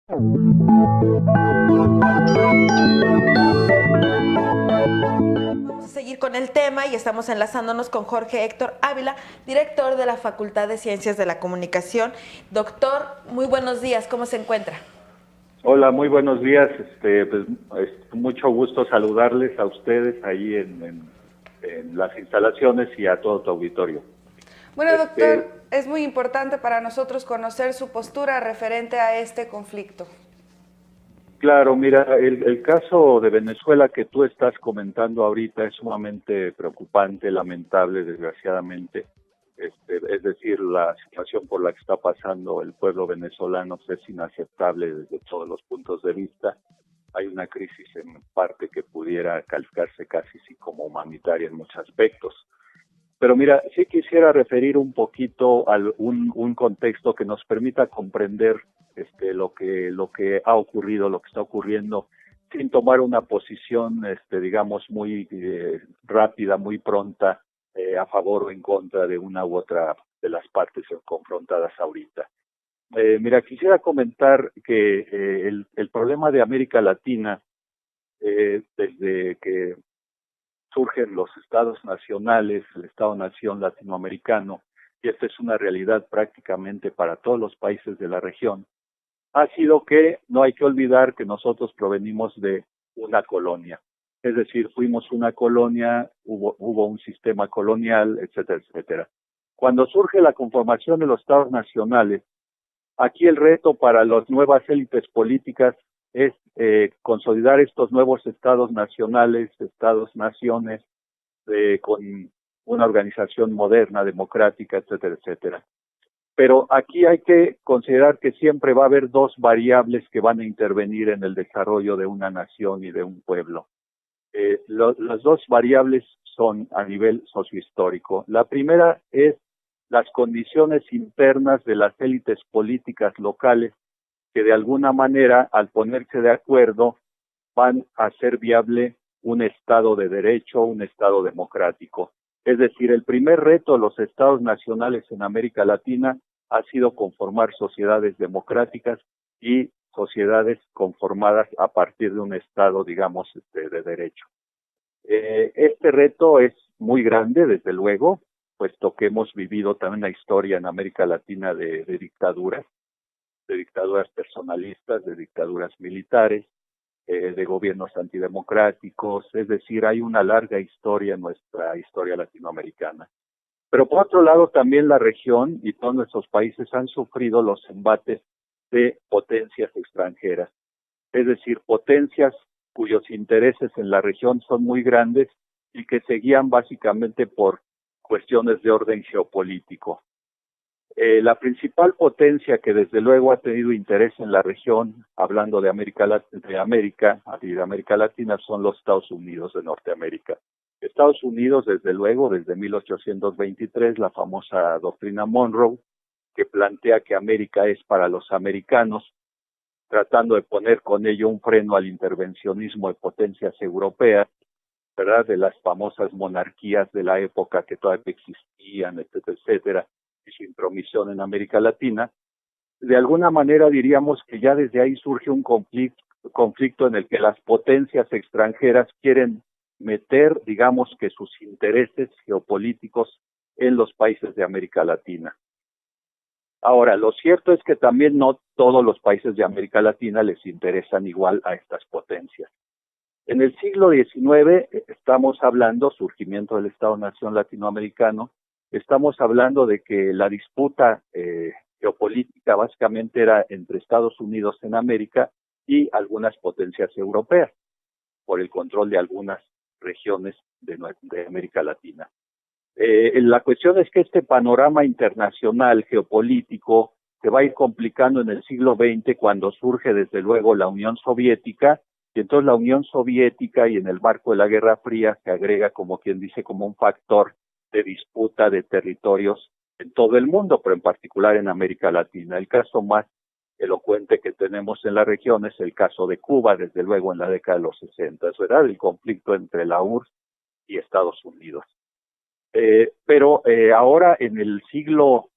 Vamos a seguir con el tema y estamos enlazándonos con Jorge Héctor Ávila, director de la Facultad de Ciencias de la Comunicación. Doctor, muy buenos días, ¿cómo se encuentra? Hola, muy buenos días. Mucho gusto saludarles a ustedes ahí en las instalaciones y a todo tu auditorio. Bueno, doctor, es muy importante para nosotros conocer su postura referente a este conflicto. Claro, mira, el caso de Venezuela que tú estás comentando ahorita es sumamente preocupante, lamentable, desgraciadamente. Es decir, la situación por la que está pasando el pueblo venezolano es inaceptable desde todos los puntos de vista. Hay una crisis en parte que pudiera calificarse casi sí como humanitaria en muchos aspectos. Pero mira, sí quisiera referir un poquito a un contexto que nos permita comprender lo que ha ocurrido, lo que está ocurriendo, sin tomar una posición, digamos, muy rápida, muy pronta, a favor o en contra de una u otra de las partes confrontadas ahorita. Mira, quisiera comentar que el problema de América Latina, desde que surgen los estados nacionales, el Estado-Nación latinoamericano, y esta es una realidad prácticamente para todos los países de la región, ha sido que no hay que olvidar que nosotros provenimos de una colonia. Es decir, fuimos una colonia, hubo un sistema colonial, etcétera, etcétera. Cuando surge la conformación de los estados nacionales, aquí el reto para las nuevas élites políticas es consolidar estos nuevos estados nacionales, estados-naciones, con una organización moderna, democrática, etcétera, etcétera. Pero aquí hay que considerar que siempre va a haber dos variables que van a intervenir en el desarrollo de una nación y de un pueblo. Las dos variables son a nivel sociohistórico. La primera es las condiciones internas de las élites políticas locales que de alguna manera, al ponerse de acuerdo, van a hacer viable un Estado de derecho, un Estado democrático. Es decir, el primer reto de los Estados nacionales en América Latina ha sido conformar sociedades democráticas y sociedades conformadas a partir de un Estado, digamos, de derecho. Este reto es muy grande, desde luego, puesto que hemos vivido también la historia en América Latina de dictaduras personalistas, de dictaduras militares, de gobiernos antidemocráticos, es decir, hay una larga historia en nuestra historia latinoamericana. Pero por otro lado, también la región y todos nuestros países han sufrido los embates de potencias extranjeras, es decir, potencias cuyos intereses en la región son muy grandes y que se guían básicamente por cuestiones de orden geopolítico. La principal potencia que desde luego ha tenido interés en la región, hablando de América y de América Latina, son los Estados Unidos de Norteamérica. Estados Unidos, desde luego, desde 1823, la famosa doctrina Monroe, que plantea que América es para los americanos, tratando de poner con ello un freno al intervencionismo de potencias europeas, ¿verdad? De las famosas monarquías de la época que todavía existían, etcétera, etcétera, y su intromisión en América Latina. De alguna manera diríamos que ya desde ahí surge un conflicto en el que las potencias extranjeras quieren meter, digamos, que sus intereses geopolíticos en los países de América Latina. Ahora, lo cierto es que también no todos los países de América Latina les interesan igual a estas potencias. En el siglo XIX estamos hablando, surgimiento del Estado-Nación latinoamericano, estamos hablando de que la disputa geopolítica básicamente era entre Estados Unidos en América y algunas potencias europeas, por el control de algunas regiones de América Latina. La cuestión es que este panorama internacional geopolítico se va a ir complicando en el siglo XX cuando surge desde luego la Unión Soviética, y entonces la Unión Soviética y en el marco de la Guerra Fría se agrega, como quien dice, como un factor de disputa de territorios en todo el mundo, pero en particular en América Latina. El caso más elocuente que tenemos en la región es el caso de Cuba, desde luego en la década de los 60, ¿verdad? El conflicto entre la URSS y Estados Unidos. Pero ahora en el siglo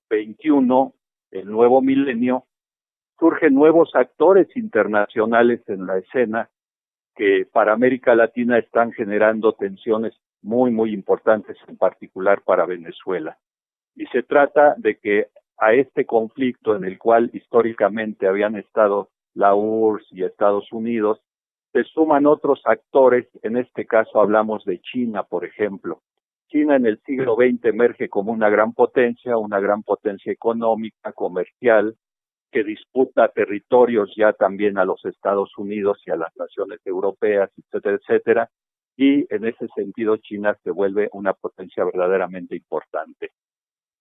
XXI, el nuevo milenio, surgen nuevos actores internacionales en la escena que para América Latina están generando tensiones muy, muy importantes, en particular para Venezuela. Y se trata de que a este conflicto en el cual históricamente habían estado la URSS y Estados Unidos, se suman otros actores, en este caso hablamos de China, por ejemplo. China en el siglo XX emerge como una gran potencia económica, comercial, que disputa territorios ya también a los Estados Unidos y a las naciones europeas, etcétera, etcétera, y en ese sentido China se vuelve una potencia verdaderamente importante.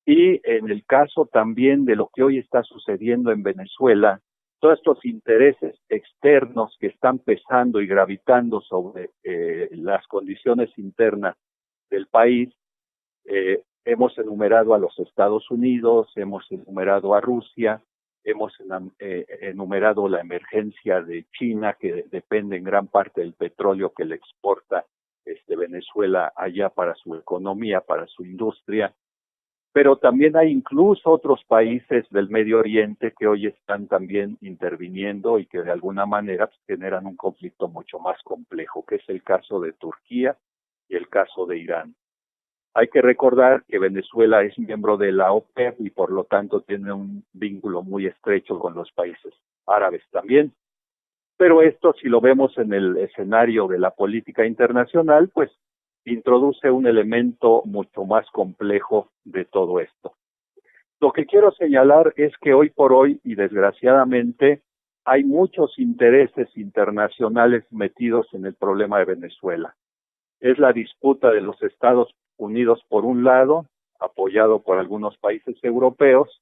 Y en el caso también de lo que hoy está sucediendo en Venezuela, todos estos intereses externos que están pesando y gravitando sobre las condiciones internas del país, hemos enumerado a los Estados Unidos, hemos enumerado a Rusia, hemos enumerado la emergencia de China, que depende en gran parte del petróleo que le exporta Venezuela allá para su economía, para su industria. Pero también hay incluso otros países del Medio Oriente que hoy están también interviniendo y que de alguna manera pues, generan un conflicto mucho más complejo, que es el caso de Turquía y el caso de Irán. Hay que recordar que Venezuela es miembro de la OPEP y por lo tanto tiene un vínculo muy estrecho con los países árabes también. Pero esto, si lo vemos en el escenario de la política internacional, pues introduce un elemento mucho más complejo de todo esto. Lo que quiero señalar es que hoy por hoy, y desgraciadamente, hay muchos intereses internacionales metidos en el problema de Venezuela. Es la disputa de los Estados Unidos por un lado, apoyado por algunos países europeos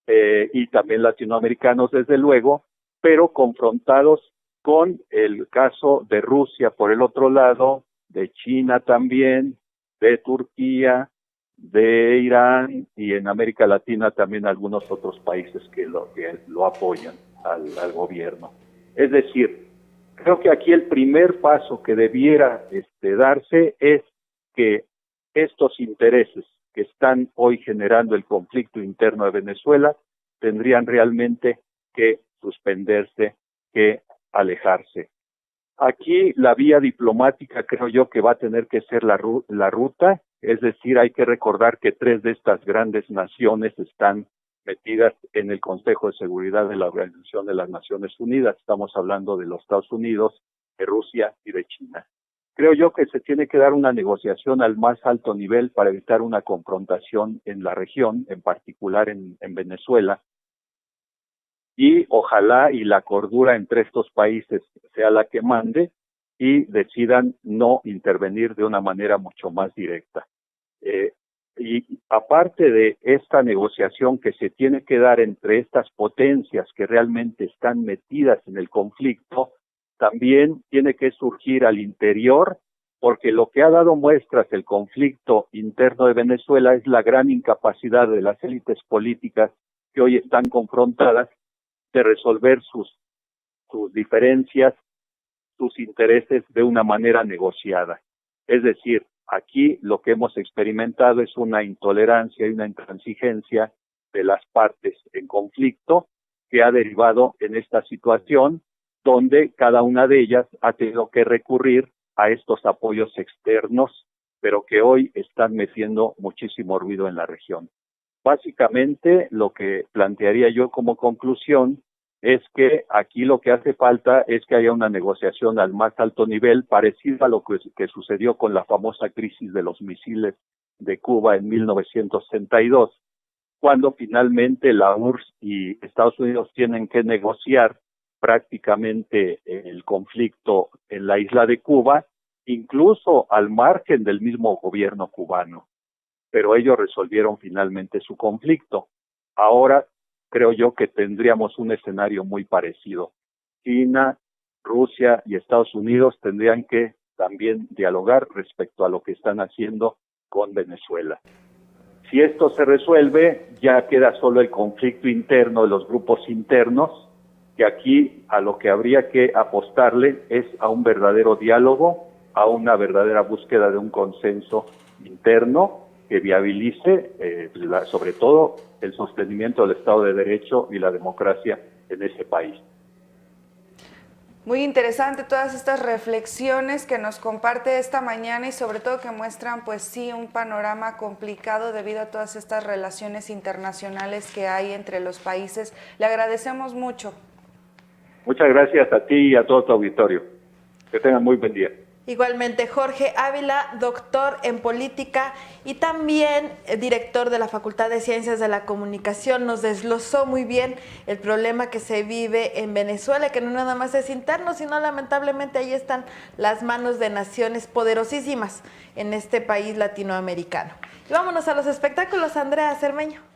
y también latinoamericanos desde luego, pero confrontados con el caso de Rusia por el otro lado, de China también, de Turquía, de Irán y en América Latina también algunos otros países que lo apoyan al gobierno. Es decir, creo que aquí el primer paso que debiera darse es que estos intereses que están hoy generando el conflicto interno de Venezuela tendrían realmente que suspenderse, que alejarse. Aquí la vía diplomática creo yo que va a tener que ser la ruta, es decir, hay que recordar que 3 de estas grandes naciones están metidas en el Consejo de Seguridad de la Organización de las Naciones Unidas. Estamos hablando de los Estados Unidos, de Rusia y de China. Creo yo que se tiene que dar una negociación al más alto nivel para evitar una confrontación en la región, en particular en Venezuela, y ojalá y la cordura entre estos países sea la que mande y decidan no intervenir de una manera mucho más directa. Y aparte de esta negociación que se tiene que dar entre estas potencias que realmente están metidas en el conflicto, también tiene que surgir al interior, porque lo que ha dado muestras el conflicto interno de Venezuela es la gran incapacidad de las élites políticas que hoy están confrontadas de resolver sus diferencias, sus intereses de una manera negociada. Es decir, aquí lo que hemos experimentado es una intolerancia y una intransigencia de las partes en conflicto que ha derivado en esta situación donde cada una de ellas ha tenido que recurrir a estos apoyos externos, pero que hoy están metiendo muchísimo ruido en la región. Básicamente, lo que plantearía yo como conclusión es que aquí lo que hace falta es que haya una negociación al más alto nivel, parecida a lo que sucedió con la famosa crisis de los misiles de Cuba en 1962, cuando finalmente la URSS y Estados Unidos tienen que negociar prácticamente el conflicto en la isla de Cuba, incluso al margen del mismo gobierno cubano. Pero ellos resolvieron finalmente su conflicto. Ahora creo yo que tendríamos un escenario muy parecido. China, Rusia y Estados Unidos tendrían que también dialogar respecto a lo que están haciendo con Venezuela. Si esto se resuelve, ya queda solo el conflicto interno de los grupos internos, que aquí a lo que habría que apostarle es a un verdadero diálogo, a una verdadera búsqueda de un consenso interno que viabilice sobre todo el sostenimiento del Estado de Derecho y la democracia en ese país. Muy interesante todas estas reflexiones que nos comparte esta mañana y sobre todo que muestran pues sí un panorama complicado debido a todas estas relaciones internacionales que hay entre los países. Le agradecemos mucho. Muchas gracias a ti y a todo tu auditorio. Que tengan muy buen día. Igualmente, Jorge Ávila, doctor en política y también director de la Facultad de Ciencias de la Comunicación, nos desglosó muy bien el problema que se vive en Venezuela, que no nada más es interno, sino lamentablemente ahí están las manos de naciones poderosísimas en este país latinoamericano. Y vámonos a los espectáculos, Andrea Cermeño.